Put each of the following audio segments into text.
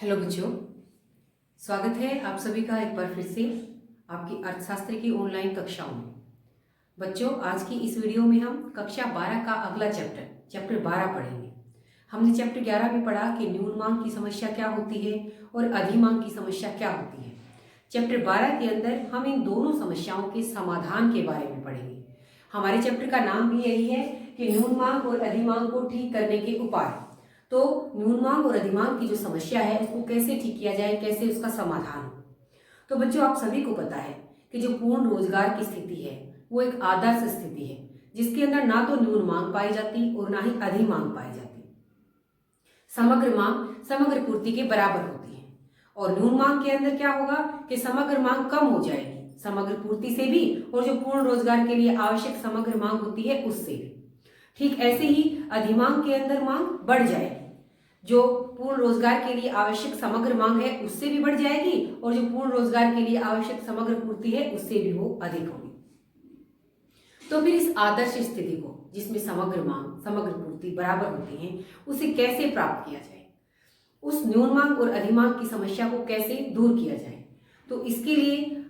Hello बच्चों, स्वागत है आप सभी का एक बार फिर से आपकी अर्थशास्त्र की ऑनलाइन कक्षाओं में। बच्चों, आज की इस वीडियो में हम कक्षा 12 का अगला चैप्टर 12 पढ़ेंगे। हमने चैप्टर 11 में पढ़ा कि न्यून मांग की समस्या क्या होती है और अधिमांग की समस्या क्या होती है। चैप्टर 12 के अंदर हम इन दोनों समस्याओं के समाधान के बारे में पढ़ेंगे। हमारे चैप्टर का नाम भी यही है कि न्यून मांग और अधिमांग को ठीक करने के उपाय। तो न्यून मांग और अधिमांग की जो समस्या है उसको कैसे ठीक किया जाए, कैसे उसका समाधान हो। तो बच्चों, आप सभी को पता है कि जो पूर्ण रोजगार की स्थिति है वो एक आदर्श स्थिति है, जिसके अंदर ना तो न्यून मांग पाई जाती और ना ही अधिमांग पाई जाती। समग्र मांग समग्र पूर्ति के बराबर होती है। और न्यून मांग के अंदर क्या होगा कि समग्र मांग कम हो जाएगी समग्र पूर्ति से भी, और जो पूर्ण रोजगार के लिए आवश्यक समग्र मांग होती है उससे भी। ठीक ऐसे ही अधिमांग के अंदर मांग बढ़ जाएगी, जो पूर्ण रोजगार के लिए आवश्यक समग्र मांग है उससे भी बढ़ जाएगी, और जो पूर्ण रोजगार के लिए आवश्यक समग्र पूर्ति है उससे भी वो अधिक होगी। तो फिर इस आदर्श स्थिति को, जिसमें समग्र मांग समग्र पूर्ति बराबर होती है, उसे कैसे प्राप्त किया जाए, उस न्यून मांग और अधिमांग की समस्या को कैसे दूर किया जाए। तो इसके लिए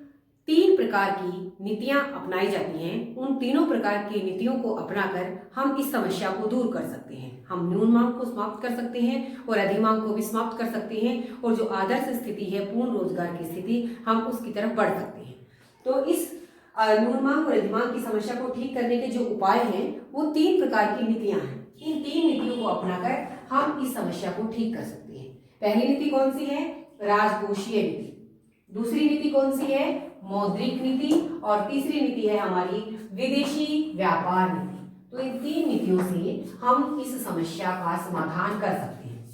3 प्रकार की नीतियां अपनाई जाती हैं। उन तीनों प्रकार की नीतियों को अपनाकर हम इस समस्या को दूर कर सकते हैं। हम न्यून मांग को समाप्त कर सकते हैं और अधिमांग को भी समाप्त कर सकते हैं, और जो आदर्श स्थिति है पूर्ण रोजगार की स्थिति, हम उसकी तरफ बढ़ सकते हैं। तो इस न्यून मांग और अधिमांग की समस्या को ठीक करने के जो उपाय हैं वो 3 प्रकार की नीतियां हैं। इन 3 नीतियों को अपनाकर हम इस समस्या को ठीक कर सकते हैं। पहली नीति कौन सी है? राजकोषीय नीति। दूसरी नीति कौन सी है? मौद्रिक नीति। और तीसरी नीति है हमारी विदेशी व्यापार नीति। तो इन 3 नीतियों से हम इस समस्या का समाधान कर सकते हैं।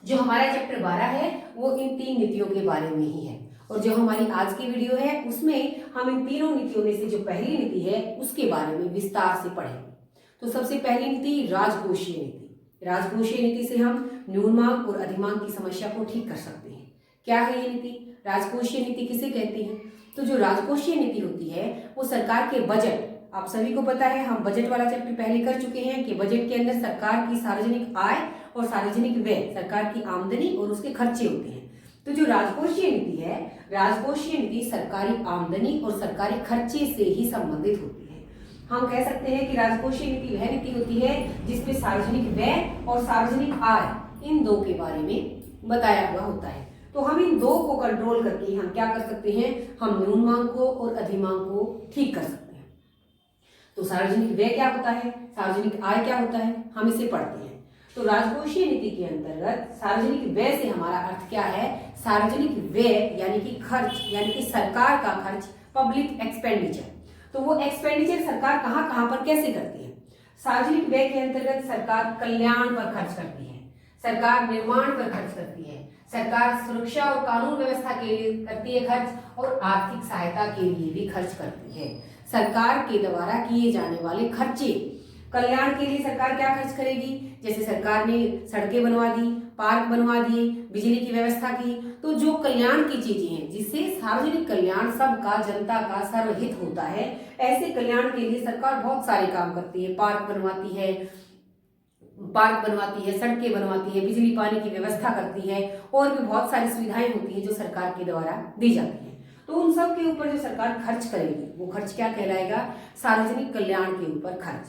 जो हमारा चैप्टर 12 है वो इन 3 नीतियों के बारे में ही है, और जो हमारी आज की वीडियो है उसमें हम इन तीनों नीतियों में से जो पहली नीति है उसके बारे में विस्तार से पढ़ेंगे। तो सबसे पहली नीति राजकोषीय नीति। राजकोषीय नीति से हम न्यून मांग और अधिमांग की समस्या को ठीक कर सकते हैं। क्या है ये नीति? राजकोषीय नीति किसे कहती है? तो जो राजकोषीय नीति होती है वो सरकार के बजट, आप सभी को पता है, हम बजट वाला चैप्टर पहले कर चुके हैं कि बजट के अंदर सरकार की सार्वजनिक आय और सार्वजनिक व्यय, सरकार की आमदनी और उसके खर्चे होते हैं। तो जो राजकोषीय नीति है, राजकोषीय नीति सरकारी आमदनी और सरकारी खर्चे से ही संबंधित होती है। हम कह सकते हैं कि राजकोषीय नीति वह नीति होती है जिसमें सार्वजनिक व्यय और सार्वजनिक आय, इन दो के बारे में बताया हुआ होता है। तो हम इन दो को कंट्रोल करके हम क्या कर सकते हैं? हम न्यून मांग को और अधिमांग को ठीक कर सकते हैं। तो सार्वजनिक व्यय क्या होता है, सार्वजनिक आय क्या होता है, हम इसे पढ़ते हैं। तो राजकोषीय नीति के अंतर्गत सार्वजनिक व्यय से हमारा अर्थ क्या है? सार्वजनिक व्यय यानी कि खर्च, यानी कि सरकार का खर्च, पब्लिक एक्सपेंडिचर। तो वो एक्सपेंडिचर सरकार कहाँ कहाँ पर कैसे करती है? सार्वजनिक व्यय के अंतर्गत सरकार कल्याण पर खर्च करती है, सरकार निर्माण पर खर्च करती है, सरकार सुरक्षा और कानून व्यवस्था के लिए करती है खर्च, और आर्थिक सहायता के लिए भी खर्च करती है। सरकार के द्वारा किए जाने वाले खर्चे, कल्याण के लिए सरकार क्या खर्च करेगी? जैसे सरकार ने सड़कें बनवा दी, पार्क बनवा दिए, बिजली की व्यवस्था की। तो जो कल्याण की चीजें हैं जिससे सार्वजनिक कल्याण सबका, जनता का सर्वहित होता है, ऐसे कल्याण के लिए सरकार बहुत सारे काम करती है। पार्क बनवाती है, सड़कें बनवाती है, बिजली पानी की व्यवस्था करती है, और भी बहुत सारी सुविधाएं होती हैं जो सरकार के द्वारा दी जाती हैं। तो उन सब के ऊपर जो सरकार खर्च करेगी वो खर्च क्या कहलाएगा? सार्वजनिक कल्याण के ऊपर खर्च।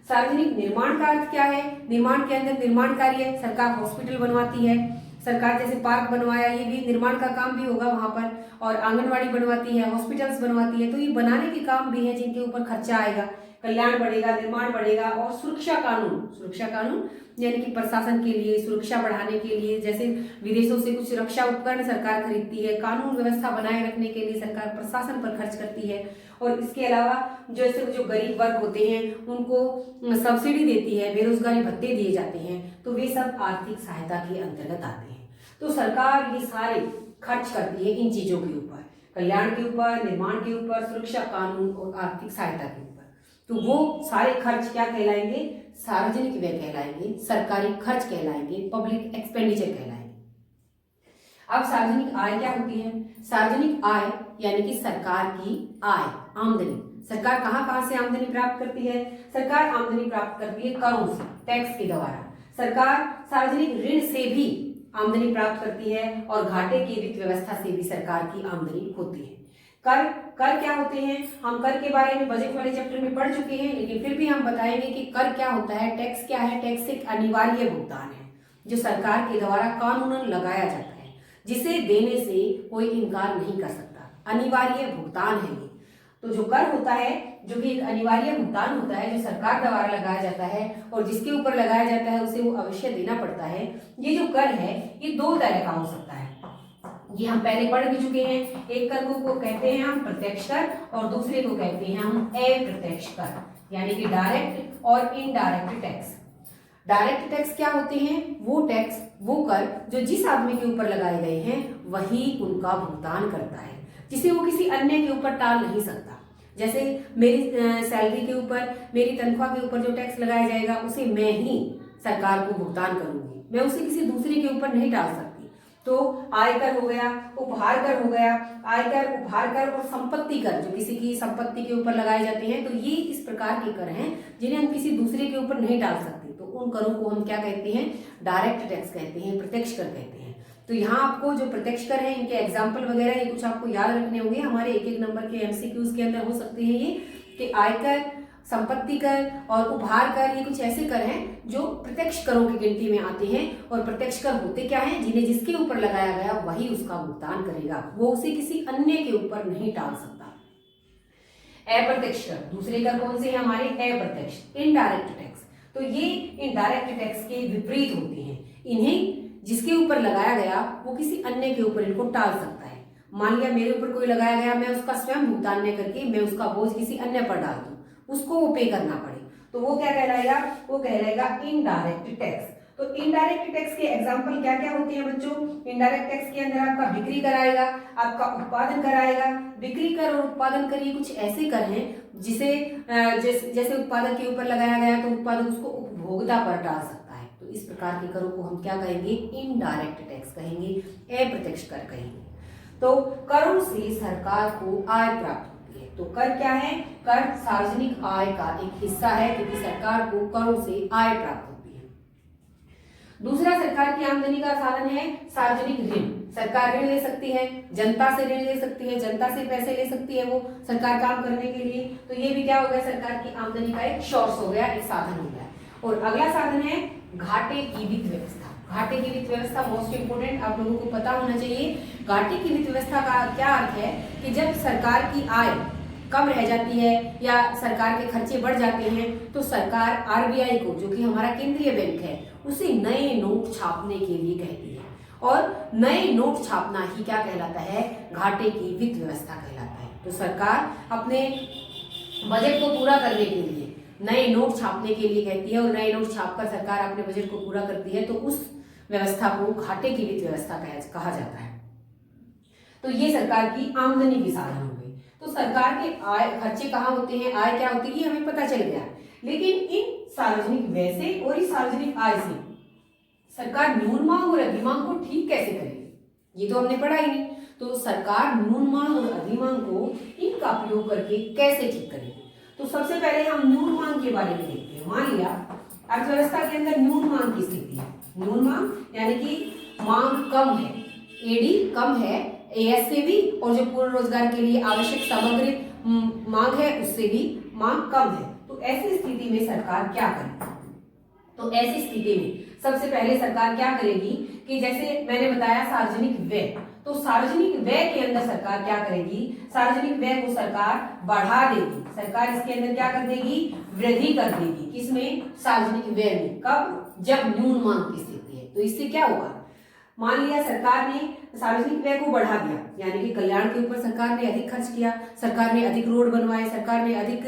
सार्वजनिक निर्माण का अर्थ क्या है? निर्माण के अंदर निर्माण कार्य, सरकार हॉस्पिटल बनवाती है, सरकार जैसे पार्क बनवाया, ये भी निर्माण का काम भी होगा वहां पर, और आंगनवाड़ी बनवाती है, हॉस्पिटल्स बनवाती है। तो ये बनाने के काम भी है जिनके ऊपर खर्चा आएगा, कल्याण बढ़ेगा, निर्माण बढ़ेगा। और सुरक्षा कानून यानी कि प्रशासन के लिए, सुरक्षा बढ़ाने के लिए, जैसे विदेशों से कुछ रक्षा उपकरण सरकार खरीदती है, कानून व्यवस्था बनाए रखने के लिए सरकार प्रशासन पर खर्च करती है। और इसके अलावा जैसे जो गरीब वर्ग होते हैं उनको सब्सिडी देती है, बेरोजगारी भत्ते दिए जाते हैं, तो वे सब आर्थिक सहायता के अंतर्गत आते हैं। तो सरकार ये सारे खर्च करती है इन चीजों के ऊपर, कल्याण के ऊपर, निर्माण के ऊपर, सुरक्षा कानून और आर्थिक सहायता के ऊपर। तो वो सारे खर्च क्या कहलाएंगे? सार्वजनिक व्यय कहलाएंगे, सरकारी खर्च कहलाएंगे, पब्लिक एक्सपेंडिचर कहलाएंगे। अब सार्वजनिक आय क्या होती है? सार्वजनिक आय यानी कि सरकार की आय, आमदनी। सरकार कहाँ कहाँ से आमदनी प्राप्त करती है? सरकार आमदनी प्राप्त करती है करों से, टैक्स के द्वारा। सरकार सार्वजनिक ऋण से भी आमदनी प्राप्त करती है और घाटे की वित्त व्यवस्था से भी सरकार की आमदनी होती है। कर कर क्या होते हैं, हम कर के बारे में बजट वाले चैप्टर में पढ़ चुके हैं, लेकिन फिर भी हम बताएंगे कि कर क्या होता है। टैक्स क्या है? टैक्स एक अनिवार्य भुगतान है जो सरकार के द्वारा कानूनन लगाया जाता है, जिसे देने से कोई इनकार नहीं कर सकता। अनिवार्य भुगतान है ये। तो जो कर होता है, जो कि एक अनिवार्य भुगतान होता है जो सरकार द्वारा लगाया जाता है और जिसके ऊपर लगाया जाता है उसे वो अवश्य देना पड़ता है। ये जो कर है ये दो तरह का हो सकता है, ये हम पहले पढ़ भी चुके हैं। एक कर को कहते हैं हम प्रत्यक्ष कर और दूसरे को कहते हैं हम अप्रत्यक्ष कर, यानी कि डायरेक्ट और इनडायरेक्ट टैक्स। डायरेक्ट टैक्स क्या होते हैं? वो टैक्स, वो कर जो जिस आदमी के ऊपर लगाए गए हैं वही उनका भुगतान करता है, जिसे वो किसी अन्य के ऊपर टाल नहीं सकता। जैसे मेरी सैलरी के ऊपर, मेरी तनख्वाह के ऊपर जो टैक्स लगाया जाएगा उसे मैं ही सरकार को भुगतान करूंगी, मैं उसे किसी दूसरे के ऊपर नहीं डाल सकती। तो आयकर हो गया, उपहार कर हो गया, आयकर, उपहार कर और संपत्ति कर जो किसी की संपत्ति के ऊपर लगाए जाते हैं। तो ये इस प्रकार के कर हैं जिन्हें हम किसी दूसरे के ऊपर नहीं डाल सकते। तो उन करों को हम क्या कहते हैं? डायरेक्ट टैक्स कहते हैं, प्रत्यक्ष कर कहते हैं। तो यहाँ आपको जो प्रत्यक्ष कर है इनके एग्जाम्पल वगैरह ये कुछ आपको याद रखने होंगे, हमारे एक एक नंबर के एमसीक्यूज के अंदर हो सकते हैं ये, कि आयकर, संपत्ति कर और उपहार कर ये कुछ ऐसे कर हैं जो प्रत्यक्ष करों की गिनती में आते हैं। और प्रत्यक्ष कर होते क्या हैं? जिन्हें जिसके ऊपर लगाया गया वही उसका भुगतान करेगा, वो उसे किसी अन्य के ऊपर नहीं टाल सकता। अप्रत्यक्ष कर, दूसरे कर कौन से हैं हमारे? अप्रत्यक्ष, इनडायरेक्ट टैक्स। तो ये इनडायरेक्ट टैक्स के विपरीत होते हैं, इन्हें जिसके ऊपर लगाया गया वो किसी अन्य के ऊपर इनको टाल सकता है। मान लिया मेरे ऊपर कोई लगाया गया, मैं उसका स्वयं भुगतान न करके मैं उसका बोझ किसी अन्य पर डाल दूं, उसको वो पे करना पड़े, तो वो क्या कहलाएगा? वो कहलाएगा इनडायरेक्ट टैक्स। तो इनडायरेक्ट टैक्स के एग्जांपल क्या क्या होते हैं बच्चों? इनडायरेक्ट टैक्स के अंदर आपका बिक्री कराएगा, आपका उत्पादन कराएगा। बिक्री कर और उत्पादन कर ये कुछ ऐसे कर हैं जिसे जैसे उत्पादक के ऊपर लगाया गया तो उत्पादक उसको उपभोक्ता पर डाल सकता है। तो इस प्रकार के करों को हम क्या कहेंगे? इनडायरेक्ट टैक्स कहेंगे, अप्रत्यक्ष कर कहेंगे। तो करों से सरकार को आय प्राप्त होती है। तो कर क्या है? कर सार्वजनिक आय का एक हिस्सा है, क्योंकि सरकार को करों से आय प्राप्त होती है। दूसरा सरकार की आमदनी का साधन है सार्वजनिक ऋण। सरकार ऋण ले सकती है, जनता से ऋण ले सकती है, जनता से पैसे ले सकती है वो सरकार काम करने के लिए। तो ये भी क्या हो गया? सरकार की आमदनी का एक सोर्स हो गया, एक साधन हो गया। और अगला साधन है घाटे की वित्त व्यवस्था। घाटे की वित्त व्यवस्था मोस्ट इंपोर्टेंट, आप लोगों को पता होना चाहिए। घाटे की वित्त व्यवस्था का क्या अर्थ है कि जब सरकार की आय कम रह जाती है या सरकार के खर्चे बढ़ जाते हैं तो सरकार आरबीआई को, जो कि हमारा केंद्रीय बैंक है, उसे नए नोट छापने के लिए कहती है। और नए नोट छापना ही क्या कहलाता है? घाटे की वित्त व्यवस्था कहलाता है। तो सरकार अपने बजट को पूरा करने के लिए नए नोट छापने के लिए कहती है और नए नोट छापकर सरकार अपने बजट को पूरा करती है, तो उस व्यवस्था को घाटे की वित्त व्यवस्था कहा जाता है। तो ये सरकार की आमदनी की साधन हो गई। तो सरकार के आय खर्चे कहाँ होते हैं, आय क्या होती है, ये हमें पता चल गया। लेकिन इन सार्वजनिक व्यय से और इस सार्वजनिक आय से सरकार न्यून मांग और अधिमांग को ठीक कैसे करेगी, ये तो हमने पढ़ा ही नहीं। तो सरकार न्यून मांग और अधिमांग को इनका प्रयोग करके कैसे ठीक करेगी? तो सबसे पहले हम न्यून मांग के बारे में देखते हैं। मान लिया अर्थव्यवस्था के अंदर न्यून मांग की स्थिति है। न्यून मांग यानी कि मांग कम है, एडी कम है एएस से भी, और जो पूर्ण रोजगार के लिए आवश्यक सामग्री मांग है उससे भी मांग कम है। तो ऐसी स्थिति में सरकार क्या करेगी? तो ऐसी स्थिति में सबसे पहले सरकार क्या करेगी कि जैसे मैंने बताया सार्वजनिक व्यय, तो सार्वजनिक व्यय के अंदर सरकार क्या करेगी? सार्वजनिक व्यय को सरकार बढ़ा देगी। सरकार इसके अंदर क्या कर देगी? वृद्धि कर देगी। किसमें? सार्वजनिक व्यय में। कब? जब न्यून मांग की स्थिति है। तो इससे क्या होगा? मान लिया सरकार ने सार्वजनिक व्यय को बढ़ा दिया, यानी कि कल्याण के ऊपर सरकार ने अधिक खर्च किया, सरकार ने अधिक रोड बनवाए, सरकार ने अधिक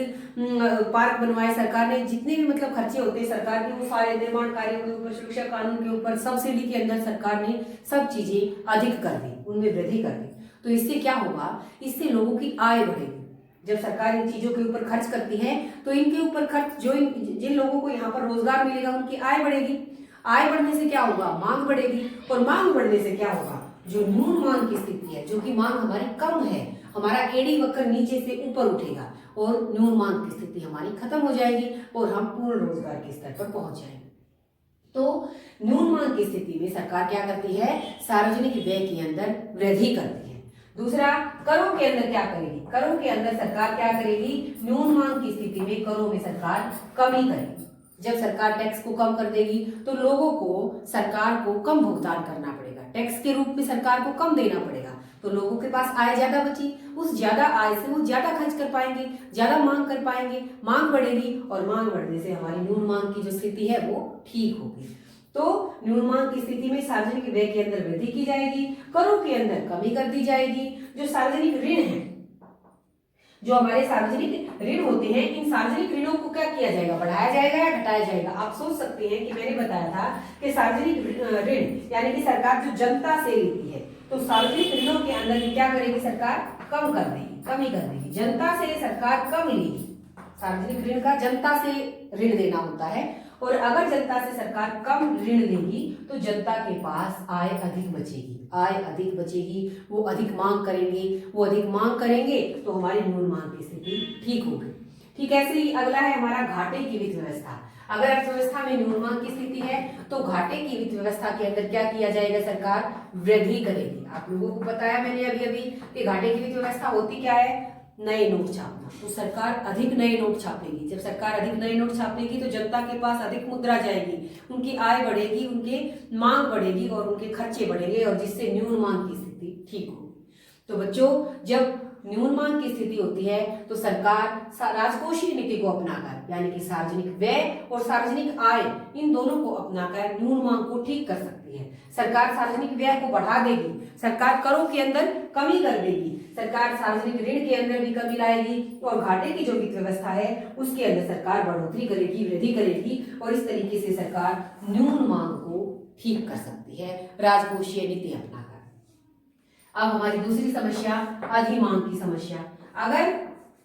पार्क बनवाए, सरकार ने जितने भी मतलब खर्चे होते हैं सरकार के, वो सारे निर्माण कार्यों के ऊपर, सुरक्षा कानून के ऊपर, सब्सिडी के अंदर सरकार ने सब चीजें अधिक कर दी, उनमें वृद्धि कर दी। तो इससे क्या होगा? इससे लोगों की आय बढ़ेगी। जब सरकार इन चीजों के ऊपर खर्च करती है तो इनके ऊपर खर्च, जो जिन लोगों को यहाँ पर रोजगार मिलेगा उनकी आय बढ़ेगी। आय बढ़ने से क्या होगा? मांग बढ़ेगी, और मांग बढ़ने से क्या होगा? जो न्यून मांग की स्थिति है, जो कि मांग हमारी कम है, हमारा एडी वक्र नीचे से ऊपर उठेगा और न्यून मांग की स्थिति हमारी खत्म हो जाएगी और हम पूर्ण रोजगार के स्तर पर पहुंच जाएंगे। तो न्यून मांग की स्थिति में सरकार क्या करती है, सार्वजनिक व्यय के अंदर वृद्धि करती है। दूसरा, करों के अंदर क्या करेगी, करों के अंदर सरकार क्या करेगी, न्यून मांग की स्थिति में करों में सरकार कमी करेगी। जब सरकार टैक्स को कम कर देगी तो लोगों को, सरकार को कम भुगतान करना पड़ेगा, टैक्स के रूप में सरकार को कम देना पड़ेगा, तो लोगों के पास आय ज्यादा बची, उस ज्यादा आय से वो ज्यादा खर्च कर पाएंगे, ज्यादा मांग कर पाएंगे, मांग बढ़ेगी और मांग बढ़ने से हमारी न्यून मांग की जो स्थिति है वो ठीक होगी। तो न्यून मांग की स्थिति में सार्वजनिक व्यय के अंदर वृद्धि की जाएगी, करों के अंदर कमी कर दी जाएगी। जो सार्वजनिक ऋण है, जो हमारे सार्वजनिक ऋण होते हैं, इन सार्वजनिक ऋणों को क्या किया जाएगा, बढ़ाया जाएगा या घटाया जाएगा। आप सोच सकते हैं कि मैंने बताया था कि सार्वजनिक ऋण यानी कि सरकार जो जनता से लेती है, तो सार्वजनिक ऋणों के अंदर क्या करेगी, सरकार कम कर देगी, कमी कर देगी। जनता से सरकार कम लेगी, सार्वजनिक ऋण का जनता से ऋण देना होता है, और अगर जनता से सरकार कम ऋण लेगी तो जनता के पास आय अधिक बचेगी, आय अधिक बचेगी, वो अधिक मांग करेंगे, वो अधिक मांग करेंगे तो हमारी न्यून मांग की स्थिति ठीक होगी। ठीक, ऐसे ही अगला है हमारा घाटे की वित्त व्यवस्था। अगर अर्थव्यवस्था में न्यून मांग की स्थिति है तो घाटे की वित्त व्यवस्था के अंदर क्या किया जाएगा, सरकार वृद्धि करेगी। आप लोगों को बताया मैंने अभी अभी कि घाटे की वित्त व्यवस्था होती क्या है, नए नोट छापना। तो सरकार अधिक नए नोट छापेगी, जब सरकार अधिक नए नोट छापेगी तो जनता के पास अधिक मुद्रा जाएगी, उनकी आय बढ़ेगी, उनके मांग बढ़ेगी और उनके खर्चे बढ़ेंगे, और जिससे न्यून मांग की स्थिति ठीक होगी। तो बच्चों, जब न्यून मांग की स्थिति होती है तो सरकार राजकोषीय नीति को अपनाकर, यानी कि सार्वजनिक व्यय और सार्वजनिक आय, इन दोनों को अपनाकर न्यून मांग को ठीक कर सकती है। सरकार सार्वजनिक व्यय को बढ़ा देगी, सरकार करों के अंदर कमी कर देगी, सरकार सार्वजनिक ऋण के अंदर भी कमी लाएगी, और घाटे की जो वित्त व्यवस्था है उसके अंदर सरकार बढ़ोतरी करेगी, वृद्धि करेगी, और इस तरीके से सरकार न्यून मांग को ठीक कर सकती है राजकोषीय नीति अपनाकर। अब हमारी दूसरी समस्या, अधिमांग की समस्या। अगर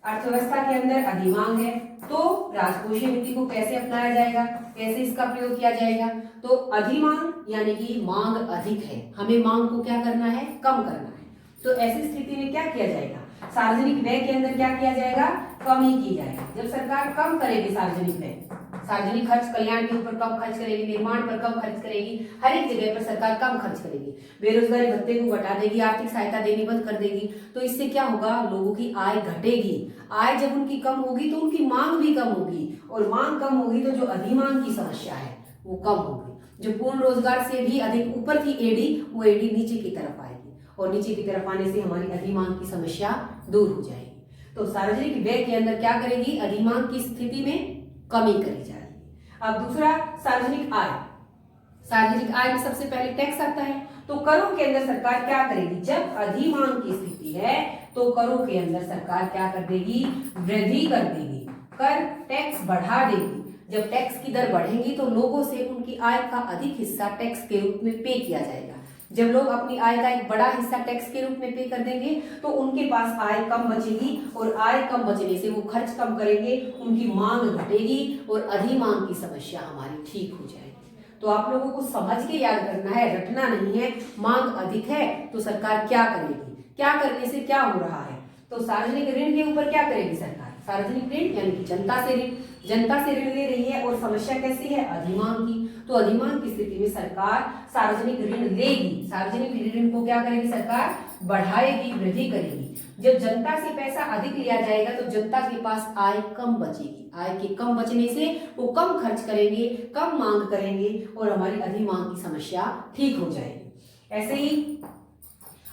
अर्थव्यवस्था के अंदर अधिमांग है तो राजकोषीय नीति को कैसे अपनाया जाएगा, कैसे इसका प्रयोग किया जाएगा। तो अधिमांग यानी कि मांग अधिक है, हमें मांग को क्या करना है, कम करना है। तो ऐसी स्थिति में क्या किया जाएगा, सार्वजनिक व्यय के अंदर क्या किया जाएगा, कमी की जाएगी। जब सरकार कम करेगी सार्वजनिक व्यय, सार्वजनिक खर्च, कल्याण के ऊपर कम खर्च करेगी, निर्माण पर कम खर्च करेगी, हर एक जगह पर सरकार कम खर्च करेगी, बेरोजगारी भत्ते को घटा देगी, आर्थिक सहायता देनी बंद कर देगी, तो इससे क्या होगा, लोगों की आय घटेगी। आय जब उनकी कम होगी तो उनकी मांग भी कम होगी, और मांग कम होगी तो जो अधिमांग की समस्या है वो कम होगी। जो पूर्ण रोजगार से भी अधिक ऊपर थी एडी, वो एडी नीचे की तरफ आएगी, और नीचे की तरफ आने से हमारी अधिमांग की समस्या दूर हो जाएगी। तो सार्वजनिक व्यय के अंदर क्या करेगी, अधिमांग की स्थिति में कमी करी जाएगी। अब दूसरा, सार्वजनिक आय। सार्वजनिक आय में सबसे पहले टैक्स आता है, तो करों के अंदर सरकार क्या करेगी, जब अधिमांग की स्थिति है तो करों के अंदर सरकार क्या कर देगी, वृद्धि कर देगी, कर टैक्स बढ़ा देगी। जब टैक्स की दर बढ़ेगी तो लोगों से उनकी आय का अधिक हिस्सा टैक्स के रूप में पे किया जाएगा। जब लोग अपनी आय का एक बड़ा हिस्सा टैक्स के रूप में पे कर देंगे तो उनके पास आय कम बचेगी, और आय कम बचने से वो खर्च कम करेंगे, उनकी मांग घटेगी और अधिमांग की समस्या हमारी ठीक हो जाएगी। तो आप लोगों को समझ के याद करना है, रटना नहीं है। मांग अधिक है तो सरकार क्या करेगी, क्या करने से क्या हो रहा है। तो सार्वजनिक ऋण के ऊपर क्या करेगी सरकार, सार्वजनिक ऋण यानी कि जनता से ऋण, जनता से ऋण ले रही है, और समस्या कैसी है, अधिमांग की। तो अधिमांग की स्थिति में सरकार सार्वजनिक ऋण लेगी, सार्वजनिक ऋण को क्या करेगी, सरकार बढ़ाएगी, वृद्धि करेगी। जब जनता से पैसा अधिक लिया जाएगा तो जनता के पास आय कम बचेगी, आय के कम बचने से वो कम खर्च करेंगे, कम मांग करेंगे, और हमारी अधिमांग की समस्या ठीक हो जाएगी। ऐसे ही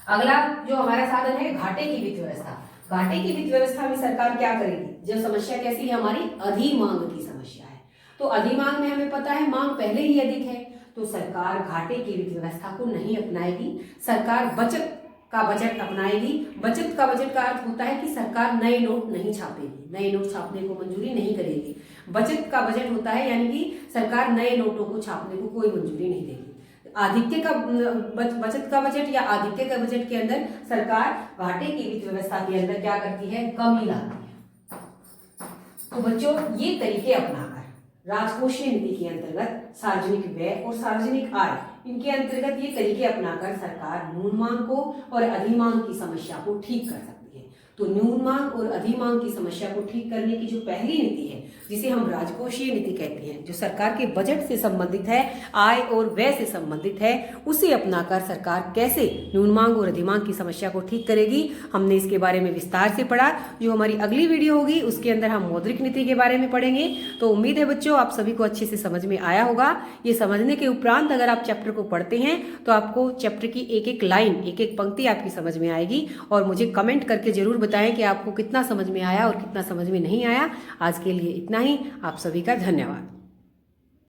अगला जो हमारा साधन है, घाटे की वित्त व्यवस्था। घाटे की वित्त व्यवस्था में सरकार क्या करेगी, जब समस्या कैसी है, हमारी अधिमांग की समस्या है। तो अधिमांग में हमें पता है मांग पहले ही अधिक है, तो सरकार घाटे की वित्त व्यवस्था को नहीं अपनाएगी, सरकार बचत का बजट अपनाएगी। बचत का बजट का अर्थ होता है कि सरकार नए नोट नहीं छापेगी, नए नोट छापने को मंजूरी नहीं करेगी। बचत का बजट होता है यानी कि सरकार नए नोटों को छापने को कोई मंजूरी नहीं देगी। आधिक्य का बचत का बजट या आधिक्य का बजट के अंदर सरकार घाटे की वित्त व्यवस्था के अंदर क्या करती है, कमी लाती है। तो बच्चों, ये तरीके अपनाकर राजकोषीय नीति के अंतर्गत सार्वजनिक व्यय और सार्वजनिक आय, इनके अंतर्गत ये तरीके अपनाकर सरकार न्यून मांग को और अधिमांग की समस्या को ठीक कर सकती है। तो न्यून मांग और अधिमांग की समस्या को ठीक करने की जो पहली नीति है जिसे हम राजकोषीय नीति कहते हैं, जो सरकार के बजट से संबंधित है, आय और व्यय से संबंधित है, उसे अपनाकर सरकार कैसे न्यून मांग और अधिमांग की समस्या को ठीक करेगी, हमने इसके बारे में विस्तार से पढ़ा। जो हमारी अगली वीडियो होगी उसके अंदर हम मौद्रिक नीति के बारे में पढ़ेंगे। तो उम्मीद है बच्चों आप सभी को अच्छे से समझ में आया होगा। ये समझने के उपरांत अगर आप चैप्टर को पढ़ते हैं तो आपको चैप्टर की एक एक लाइन, एक एक पंक्ति आपकी समझ में आएगी। और मुझे कमेंट करके जरूर बताएं कि आपको कितना समझ में आया और कितना समझ में नहीं आया। आज के लिए इतना ही। आप सभी का धन्यवाद।